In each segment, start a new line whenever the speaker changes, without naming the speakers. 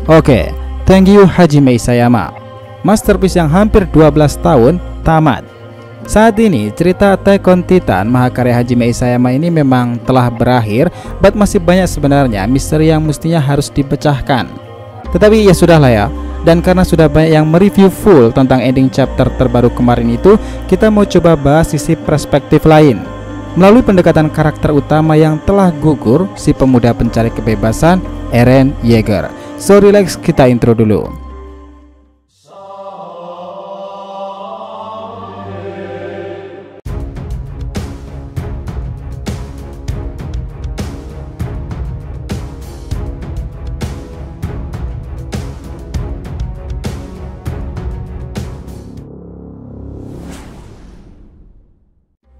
Oke, thank you Hajime Isayama. Masterpiece yang hampir 12 tahun tamat. Saat ini cerita Attack on Titan mahakarya Hajime Isayama ini memang telah berakhir, but masih banyak sebenarnya misteri yang mestinya harus dipecahkan. Tetapi ya sudahlah ya. Dan karena sudah banyak yang mereview full tentang ending chapter terbaru kemarin itu, kita mau coba bahas sisi perspektif lain melalui pendekatan karakter utama yang telah gugur, si pemuda pencari kebebasan Eren Yeager. So relax, kita intro dulu.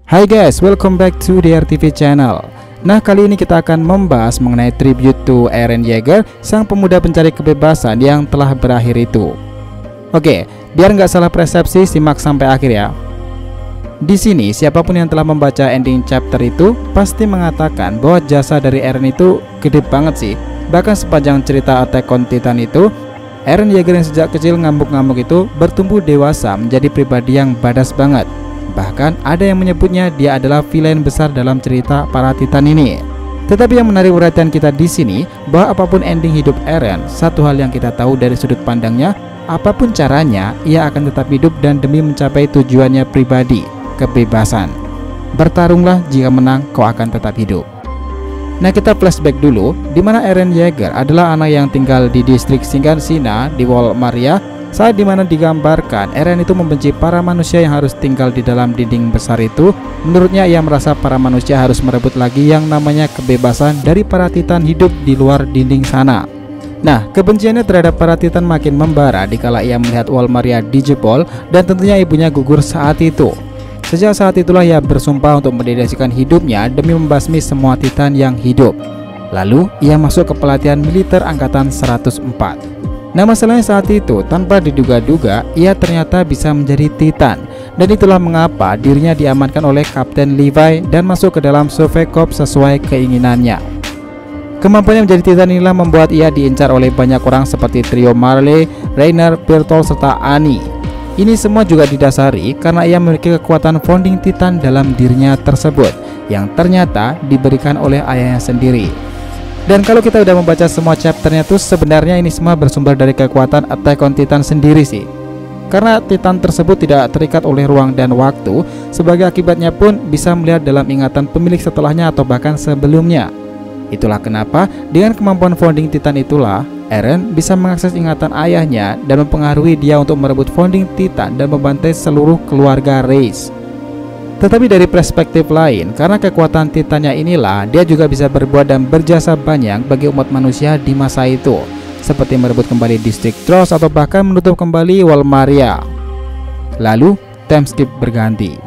Hai guys, welcome back to the RTV channel. Nah, kali ini kita akan membahas mengenai tribute to Eren Yeager, sang pemuda pencari kebebasan yang telah berakhir itu. Oke, biar nggak salah persepsi, simak sampai akhir ya. Di sini, siapapun yang telah membaca ending chapter itu pasti mengatakan bahwa jasa dari Eren itu gede banget sih. Bahkan sepanjang cerita Attack on Titan itu, Eren Yeager yang sejak kecil ngamuk-ngamuk itu bertumbuh dewasa menjadi pribadi yang badass banget. Bahkan ada yang menyebutnya dia adalah villain besar dalam cerita para Titan ini. Tetapi yang menarik perhatian kita di sini bahwa apapun ending hidup Eren, satu hal yang kita tahu dari sudut pandangnya, apapun caranya ia akan tetap hidup dan demi mencapai tujuannya pribadi, kebebasan. Bertarunglah, jika menang kau akan tetap hidup. Nah, kita flashback dulu di mana Eren Yeager adalah anak yang tinggal di distrik Shiganshina di Wall Maria. Saat dimana digambarkan Eren itu membenci para manusia yang harus tinggal di dalam dinding besar itu. Menurutnya ia merasa para manusia harus merebut lagi yang namanya kebebasan dari para Titan hidup di luar dinding sana. Nah, kebenciannya terhadap para Titan makin membara dikala ia melihat Wall Maria dijebol dan tentunya ibunya gugur saat itu. Sejak saat itulah ia bersumpah untuk mendedikasikan hidupnya demi membasmi semua Titan yang hidup. Lalu ia masuk ke pelatihan militer angkatan 104. Nah, masalahnya saat itu tanpa diduga-duga ia ternyata bisa menjadi Titan. Dan itulah mengapa dirinya diamankan oleh Kapten Levi dan masuk ke dalam Survey Corps sesuai keinginannya. Kemampuannya menjadi Titan inilah membuat ia diincar oleh banyak orang seperti trio Marley, Reiner, Bertolt, serta Annie. Ini semua juga didasari karena ia memiliki kekuatan founding Titan dalam dirinya tersebut yang ternyata diberikan oleh ayahnya sendiri. Dan kalau kita udah membaca semua chapternya tuh sebenarnya ini semua bersumber dari kekuatan Attack on Titan sendiri sih. Karena Titan tersebut tidak terikat oleh ruang dan waktu, sebagai akibatnya pun bisa melihat dalam ingatan pemilik setelahnya atau bahkan sebelumnya. Itulah kenapa dengan kemampuan founding Titan itulah Eren bisa mengakses ingatan ayahnya dan mempengaruhi dia untuk merebut founding Titan dan membantai seluruh keluarga Reis. Tetapi dari perspektif lain, karena kekuatan Titannya inilah dia juga bisa berbuat dan berjasa banyak bagi umat manusia di masa itu, seperti merebut kembali distrik Trost atau bahkan menutup kembali Wall Maria. Lalu time skip berganti.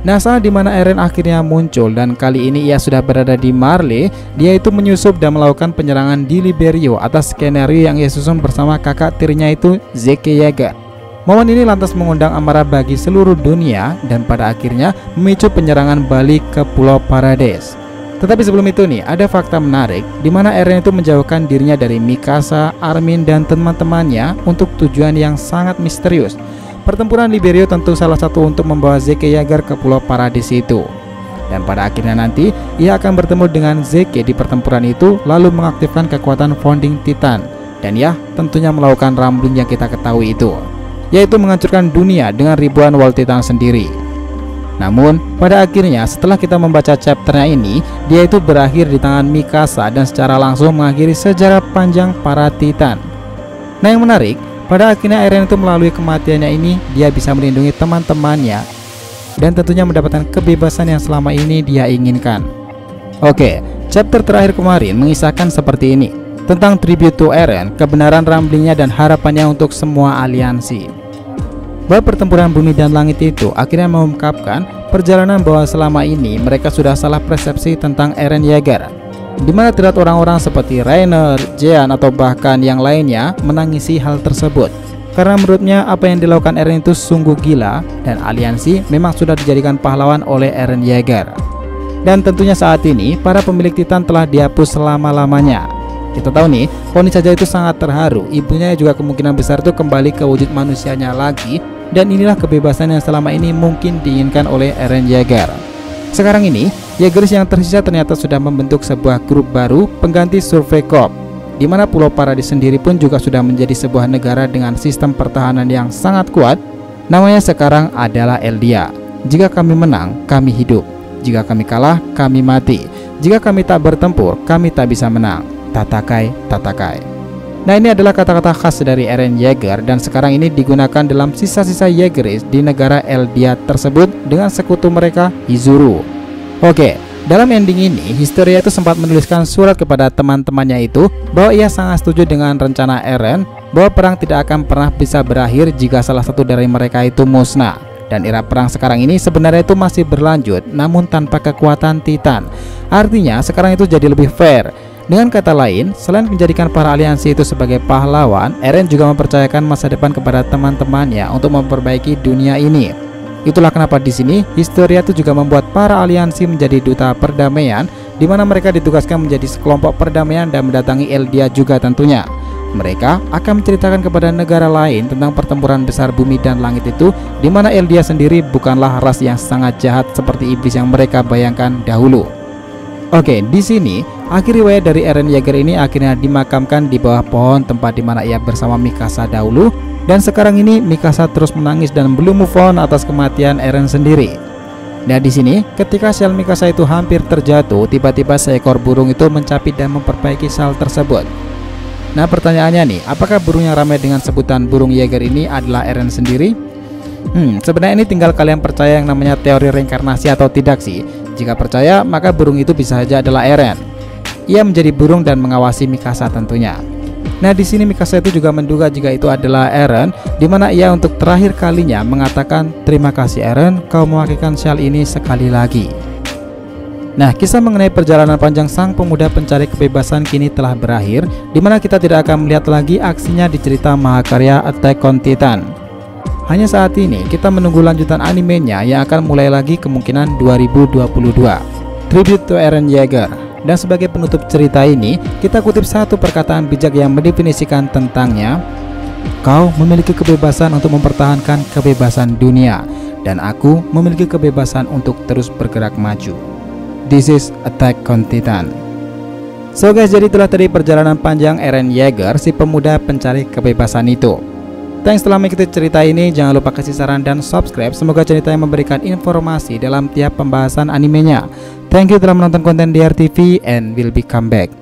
Nah, saat dimana Eren akhirnya muncul dan kali ini ia sudah berada di Marley, dia itu menyusup dan melakukan penyerangan di Liberio atas skenario yang ia susun bersama kakak tirinya itu Zeke Yeager. Momen ini lantas mengundang amarah bagi seluruh dunia dan pada akhirnya memicu penyerangan balik ke Pulau Paradise. Tetapi sebelum itu nih, ada fakta menarik di mana Eren itu menjauhkan dirinya dari Mikasa, Armin, dan teman-temannya untuk tujuan yang sangat misterius. Pertempuran Liberio tentu salah satu untuk membawa Zeke Yeager ke Pulau Paradise itu. Dan pada akhirnya nanti, ia akan bertemu dengan Zeke di pertempuran itu lalu mengaktifkan kekuatan founding Titan. Dan ya, tentunya melakukan rumbling yang kita ketahui itu, yaitu menghancurkan dunia dengan ribuan Wall Titan sendiri. Namun, pada akhirnya setelah kita membaca chapternya ini, dia itu berakhir di tangan Mikasa dan secara langsung mengakhiri sejarah panjang para Titan. Nah, yang menarik, pada akhirnya Eren itu melalui kematiannya ini, dia bisa melindungi teman-temannya dan tentunya mendapatkan kebebasan yang selama ini dia inginkan. Oke, chapter terakhir kemarin mengisahkan seperti ini, tentang tribute to Eren, kebenaran ramblingnya dan harapannya untuk semua aliansi. Bahwa pertempuran bumi dan langit itu akhirnya mengungkapkan perjalanan bahwa selama ini mereka sudah salah persepsi tentang Eren Yeager, di mana terlihat orang-orang seperti Reiner, Jean atau bahkan yang lainnya menangisi hal tersebut. Karena menurutnya apa yang dilakukan Eren itu sungguh gila dan aliansi memang sudah dijadikan pahlawan oleh Eren Yeager. Dan tentunya saat ini para pemilik Titan telah dihapus selama-lamanya. Kita tahu nih, Poni saja itu sangat terharu. Ibunya juga kemungkinan besar itu kembali ke wujud manusianya lagi. Dan inilah kebebasan yang selama ini mungkin diinginkan oleh Eren Yeager. Sekarang ini, Yeagers yang tersisa ternyata sudah membentuk sebuah grup baru pengganti Survey Corps, di mana Pulau Paradis sendiri pun juga sudah menjadi sebuah negara dengan sistem pertahanan yang sangat kuat. Namanya sekarang adalah Eldia. Jika kami menang, kami hidup. Jika kami kalah, kami mati. Jika kami tak bertempur, kami tak bisa menang. Tatakai, Tatakai. Nah, ini adalah kata-kata khas dari Eren Yeager dan sekarang ini digunakan dalam sisa-sisa Yeageris di negara Eldia tersebut dengan sekutu mereka, Izuru. Oke, dalam ending ini, Historia itu sempat menuliskan surat kepada teman-temannya itu bahwa ia sangat setuju dengan rencana Eren bahwa perang tidak akan pernah bisa berakhir jika salah satu dari mereka itu musnah. Dan era perang sekarang ini sebenarnya itu masih berlanjut, namun tanpa kekuatan Titan. Artinya sekarang itu jadi lebih fair. Dengan kata lain, selain menjadikan para aliansi itu sebagai pahlawan, Eren juga mempercayakan masa depan kepada teman-temannya untuk memperbaiki dunia ini. Itulah kenapa di sini Historia itu juga membuat para aliansi menjadi duta perdamaian, di mana mereka ditugaskan menjadi sekelompok perdamaian dan mendatangi Eldia juga tentunya. Mereka akan menceritakan kepada negara lain tentang pertempuran besar bumi dan langit itu, di mana Eldia sendiri bukanlah ras yang sangat jahat seperti iblis yang mereka bayangkan dahulu. Oke, di sini akhir riwayat dari Eren Yeager ini akhirnya dimakamkan di bawah pohon tempat di mana ia bersama Mikasa dahulu, dan sekarang ini Mikasa terus menangis dan belum move on atas kematian Eren sendiri. Nah, di sini ketika sel Mikasa itu hampir terjatuh, tiba-tiba seekor burung itu mencapit dan memperbaiki sel tersebut. Nah, pertanyaannya nih, apakah burung yang ramai dengan sebutan burung Yeager ini adalah Eren sendiri? Sebenarnya ini tinggal kalian percaya yang namanya teori reinkarnasi atau tidak sih. Jika percaya, maka burung itu bisa saja adalah Eren. Ia menjadi burung dan mengawasi Mikasa tentunya. Nah, di sini Mikasa itu juga menduga jika itu adalah Eren, di mana ia untuk terakhir kalinya mengatakan, "Terima kasih Eren, kau mewakilkan sel ini sekali lagi." Nah, kisah mengenai perjalanan panjang sang pemuda pencari kebebasan kini telah berakhir, di mana kita tidak akan melihat lagi aksinya di cerita mahakarya Attack on Titan. Hanya saat ini kita menunggu lanjutan animenya yang akan mulai lagi kemungkinan 2022. Tribute to Eren Yeager. Dan sebagai penutup cerita ini, kita kutip satu perkataan bijak yang mendefinisikan tentangnya. Kau memiliki kebebasan untuk mempertahankan kebebasan dunia, dan aku memiliki kebebasan untuk terus bergerak maju. This is Attack on Titan. So guys, jadi itulah tadi perjalanan panjang Eren Yeager, si pemuda pencari kebebasan itu. Thanks telah mengikuti cerita ini. Jangan lupa kasih saran dan subscribe. Semoga cerita yang memberikan informasi dalam tiap pembahasan animenya. Thank you telah menonton konten DR TV and will be come back.